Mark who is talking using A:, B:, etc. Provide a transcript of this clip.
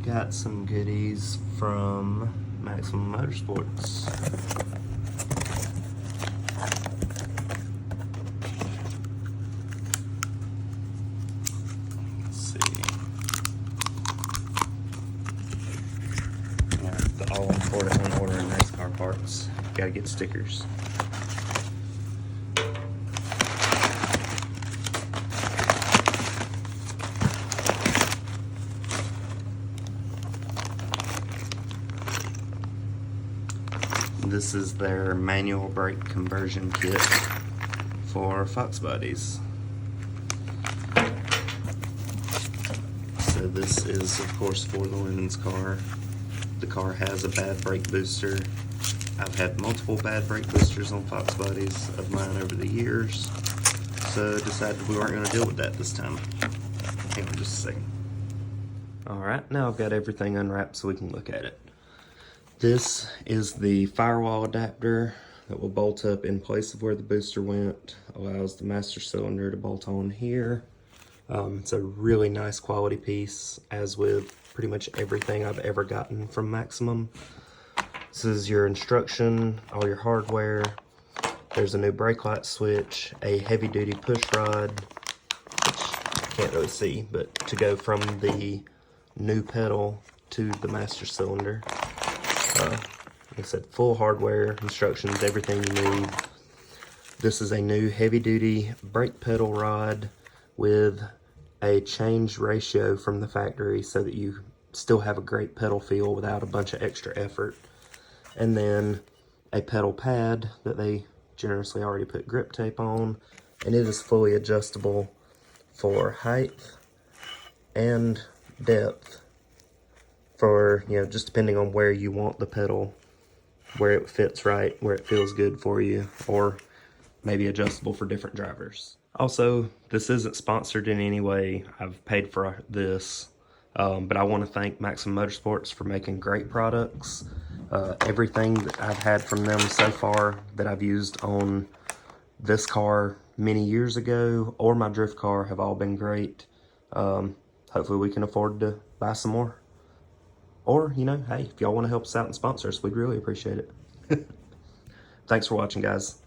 A: got some goodies from Maximum Motorsports. Let's see. Got the all important when ordering race car parts. Gotta get stickers. This is their manual brake conversion kit for fox bodies. So this is of course for the Lumen's car. The car has a bad brake booster. I've had multiple bad brake boosters on fox bodies of mine over the years, so decided we weren't going to deal with that this time. Hang on just a second. Alright, now I've got everything unwrapped so we can look at it. This is the firewall adapter that will bolt up in place of where the booster went. Allows the master cylinder to bolt on here. It's a really nice quality piece, as with pretty much everything I've ever gotten from Maximum. This is your instruction, all your hardware. There's a new brake light switch, a heavy duty push rod, which you can't really see, but to go from the new pedal to the master cylinder. Like I said, full hardware, instructions, everything you need. This is a new heavy-duty brake pedal rod with a change ratio from the factory so that you still have a great pedal feel without a bunch of extra effort. And then a pedal pad that they generously already put grip tape on, and it is fully adjustable for height and depth. For, you know, just depending on where you want the pedal, where it fits right, where it feels good for you, or maybe adjustable for different drivers. Also, this isn't sponsored in any way. I've paid for this, but I want to thank Maximum Motorsports for making great products. Everything that I've had from them so far that I've used on this car many years ago or my drift car have all been great. Hopefully we can afford to buy some more. Or, you know, hey, if y'all want to help us out and sponsor us, we'd really appreciate it. Thanks for watching, guys.